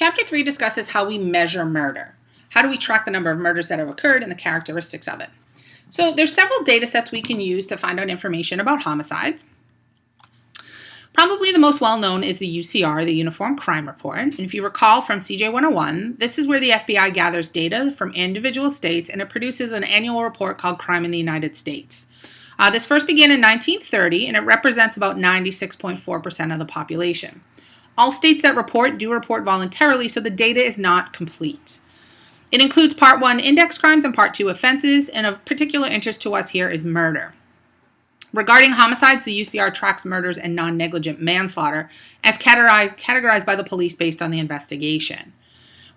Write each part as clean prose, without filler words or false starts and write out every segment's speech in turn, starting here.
Chapter 3 discusses how we measure murder. How do we track the number of murders that have occurred and the characteristics of it? So there's several data sets we can use to find out information about homicides. Probably the most well-known is the UCR, the Uniform Crime Report. And if you recall from CJ 101, this is where the FBI gathers data from individual states and it produces an annual report called Crime in the United States. This first began in 1930 and it represents about 96.4% of the population. All states that report do report voluntarily, so the data is not complete. It includes Part 1 index crimes and Part 2 offenses, and of particular interest to us here is murder. Regarding homicides, the UCR tracks murders and non-negligent manslaughter as categorized by the police based on the investigation.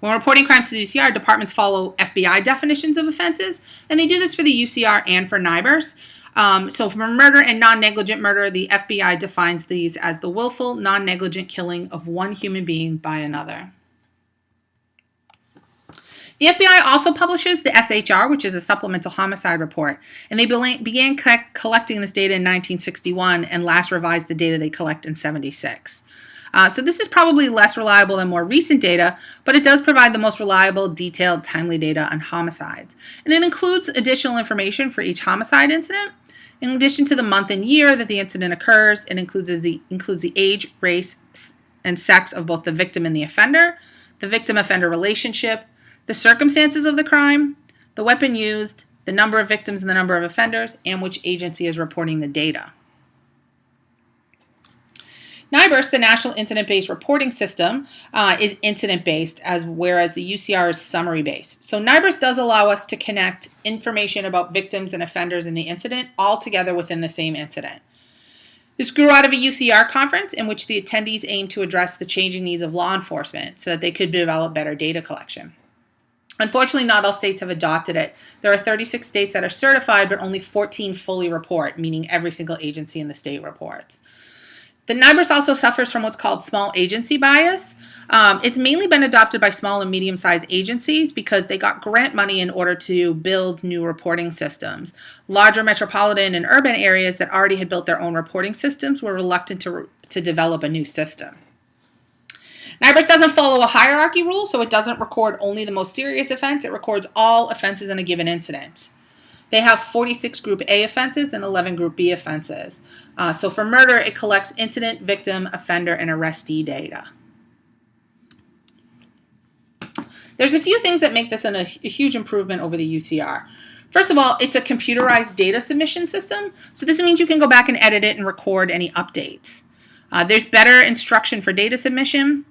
When reporting crimes to the UCR, departments follow FBI definitions of offenses, and they do this for the UCR and for NIBRS. So for murder and non-negligent murder, the FBI defines these as the willful, non-negligent killing of one human being by another. The FBI also publishes the SHR, which is a supplemental homicide report, and they began collecting this data in 1961 and last revised the data they collect in 76. So this is probably less reliable than more recent data, but it does provide the most reliable, detailed, timely data on homicides. And it includes additional information for each homicide incident. In addition to the month and year that the incident occurs, it includes the age, race, and sex of both the victim and the victim-offender relationship, the circumstances of the crime, the weapon used, the number of victims and the number of offenders, and which agency is reporting the data. NIBRS, the National Incident-Based Reporting System, is incident-based, whereas the UCR is summary-based. So NIBRS does allow us to connect information about victims and offenders in the incident all together within the same incident. This grew out of a UCR conference in which the attendees aimed to address the changing needs of law enforcement so that they could develop better data collection. Unfortunately, not all states have adopted it. There are 36 states that are certified, but only 14 fully report, meaning every single agency in the state reports. The NIBRS also suffers from what's called small agency bias. It's mainly been adopted by small and medium-sized agencies because they got grant money in order to build new reporting systems. Larger metropolitan and urban areas that already had built their own reporting systems were reluctant to develop a new system. NIBRS doesn't follow a hierarchy rule, so it doesn't record only the most serious offense. It records all offenses in a given incident. They have 46 Group A offenses and 11 Group B offenses. So for murder, it collects incident, victim, offender, and arrestee data. There's a few things that make this a huge improvement over the UCR. First of all, it's a computerized data submission system. So this means you can go back and edit it and record any updates. There's better instruction for data submission,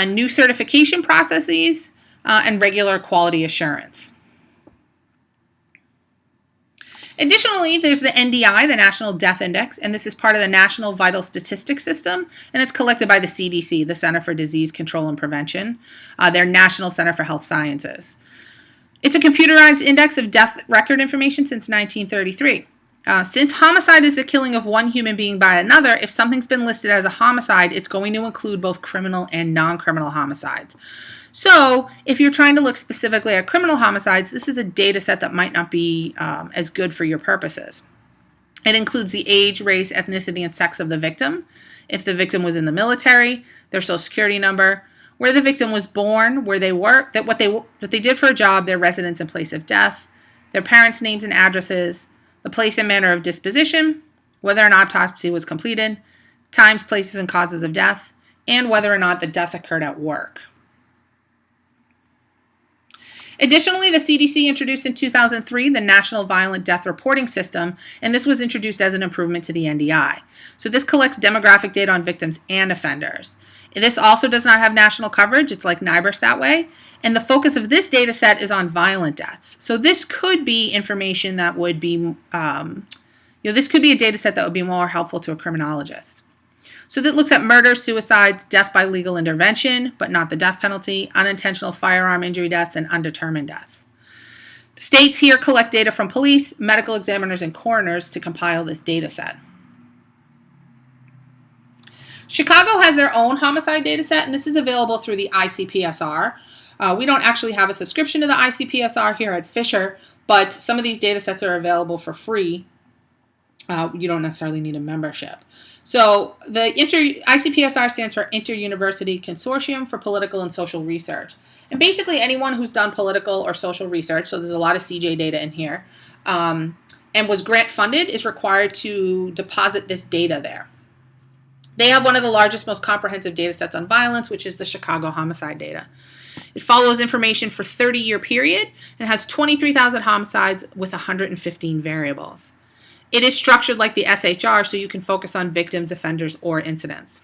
new certification processes, and regular quality assurance. Additionally, there's the NDI, the National Death Index, and this is part of the National Vital Statistics System, and it's collected by the CDC, the Center for Disease Control and Prevention, their National Center for Health Sciences. It's a computerized index of death record information since 1933. Since homicide is the killing of one human being by another, if something's been listed as a homicide, it's going to include both criminal and non-criminal homicides. So if you're trying to look specifically at criminal homicides, this is a data set that might not be as good for your purposes. It includes the age, race, ethnicity, and sex of the victim, if the victim was in the military, their social security number, where the victim was born, where they worked, what they did for a job, their residence and place of death, their parents' names and addresses, the place and manner of disposition, whether an autopsy was completed, times, places, and causes of death, and whether or not the death occurred at work. Additionally, the CDC introduced in 2003 the National Violent Death Reporting System, and this was introduced as an improvement to the NDI. So this collects demographic data on victims and offenders. This also does not have national coverage. It's like NIBRS that way. And the focus of this data set is on violent deaths. So this could be information that would be, this could be a data set that would be more helpful to a criminologist. So that looks at murder, suicides, death by legal intervention, but not the death penalty, unintentional firearm injury deaths, and undetermined deaths. The states here collect data from police, medical examiners, and coroners to compile this data set. Chicago has their own homicide data set, and this is available through the ICPSR. We don't actually have a subscription to the ICPSR here at Fisher, but some of these data sets are available for free. You don't necessarily need a membership. So the ICPSR stands for Inter-University Consortium for Political and Social Research. And basically anyone who's done political or social research, so there's a lot of CJ data in here, and was grant funded is required to deposit this data there. They have one of the largest, most comprehensive data sets on violence, which is the Chicago homicide data. It follows information for a 30-year period and has 23,000 homicides with 115 variables. It is structured like the SHR, so you can focus on victims, offenders, or incidents.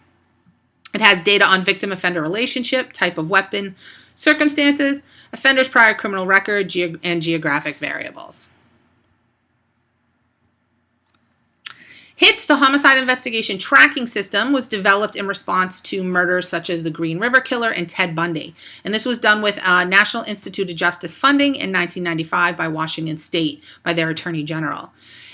It has data on victim-offender relationship, type of weapon, circumstances, offender's prior criminal record, and geographic variables. HITS, the Homicide Investigation Tracking System, was developed in response to murders such as the Green River Killer and Ted Bundy. And this was done with National Institute of Justice funding in 1995 by Washington State, by their Attorney General.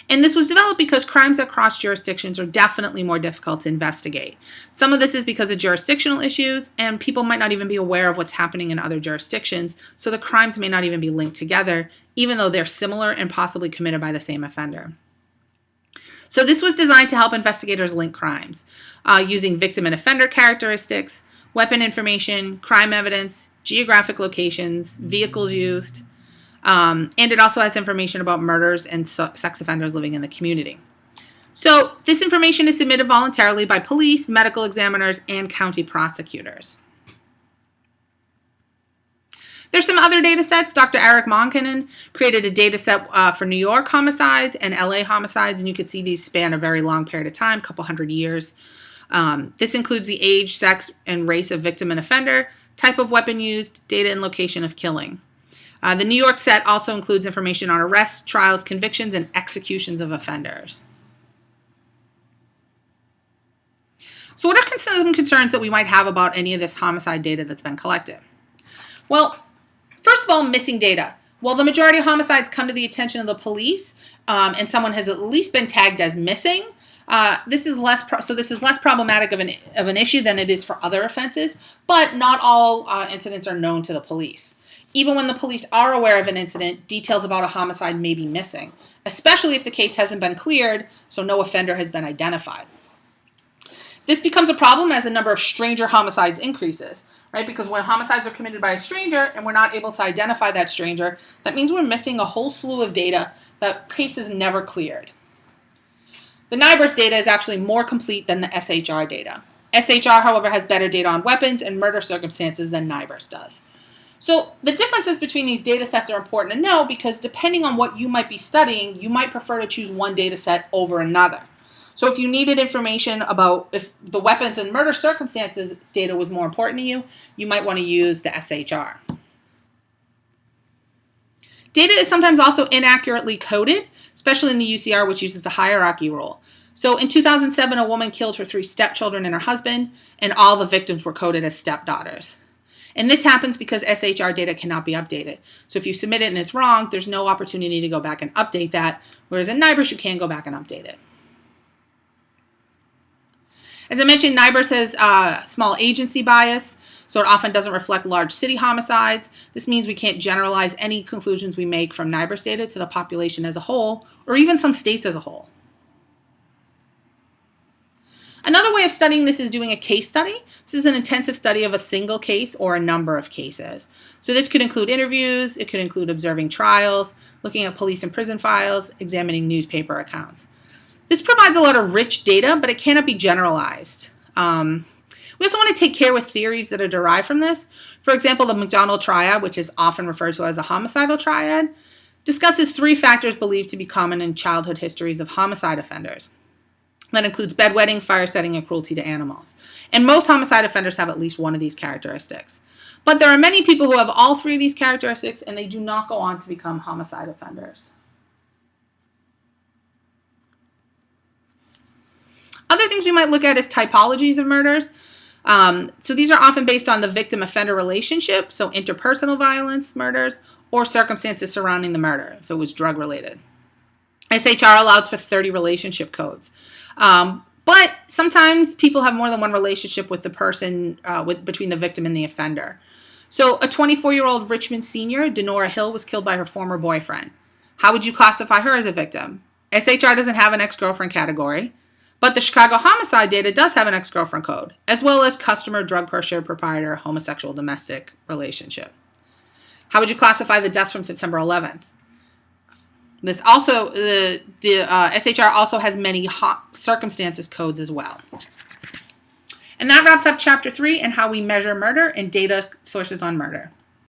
And this was developed because crimes across jurisdictions are definitely more difficult to investigate. Some of this is because of jurisdictional issues, and people might not even be aware of what's happening in other jurisdictions, so the crimes may not even be linked together, even though they're similar and possibly committed by the same offender. So this was designed to help investigators link crimes using victim and offender characteristics, weapon information, crime evidence, geographic locations, vehicles used, and it also has information about murders and sex offenders living in the community. So this information is submitted voluntarily by police, medical examiners, and county prosecutors. There's some other data sets. Dr. Eric Monkinen created a data set for New York homicides and LA homicides, and you can see these span a very long period of time, a couple hundred years. This includes the age, sex, and race of victim and offender, type of weapon used, data and location of killing. The New York set also includes information on arrests, trials, convictions, and executions of offenders. So what are some concerns that we might have about any of this homicide data that's been collected? Well, first of all, missing data. While the majority of homicides come to the attention of the police and someone has at least been tagged as missing, this is less problematic of an issue than it is for other offenses, but not all incidents are known to the police. Even when the police are aware of an incident, details about a homicide may be missing, especially if the case hasn't been cleared, so no offender has been identified. This becomes a problem as the number of stranger homicides increases, right? Because when homicides are committed by a stranger and we're not able to identify that stranger, that means we're missing a whole slew of data that case is never cleared. The NIBRS data is actually more complete than the SHR data. SHR, however, has better data on weapons and murder circumstances than NIBRS does. So the differences between these data sets are important to know because depending on what you might be studying, you might prefer to choose one data set over another. So if you needed information about if the weapons and murder circumstances data was more important to you, you might want to use the SHR. Data is sometimes also inaccurately coded, especially in the UCR, which uses the hierarchy rule. So in 2007, a woman killed her 3 stepchildren and her husband, and all the victims were coded as stepdaughters. And this happens because SHR data cannot be updated. So if you submit it and it's wrong, there's no opportunity to go back and update that, whereas in NIBRS, you can go back and update it. As I mentioned, NIBRS has small agency bias, so it often doesn't reflect large city homicides. This means we can't generalize any conclusions we make from NIBRS data to the population as a whole, or even some states as a whole. Another way of studying this is doing a case study. This is an intensive study of a single case or a number of cases. So this could include interviews, it could include observing trials, looking at police and prison files, examining newspaper accounts. This provides a lot of rich data, but it cannot be generalized. We also want to take care with theories that are derived from this. For example, the McDonald triad, which is often referred to as the homicidal triad, discusses 3 factors believed to be common in childhood histories of homicide offenders. That includes bedwetting, fire setting, and cruelty to animals. And most homicide offenders have at least one of these characteristics. But there are many people who have all 3 of these characteristics, and they do not go on to become homicide offenders. Other things we might look at is typologies of murders. So these are often based on the victim-offender relationship, so interpersonal violence murders, or circumstances surrounding the murder, if it was drug-related. SHR allows for 30 relationship codes. But sometimes people have more than one relationship with the person, between the victim and the offender. So a 24-year-old Richmond senior, Denora Hill, was killed by her former boyfriend. How would you classify her as a victim? SHR doesn't have an ex-girlfriend category, but the Chicago homicide data does have an ex-girlfriend code, as well as customer, drug purchaser, proprietor, homosexual, domestic relationship. How would you classify the deaths from September 11th? This also, the SHR also has many hot circumstances codes as well. And that wraps up Chapter 3 and how we measure murder and data sources on murder.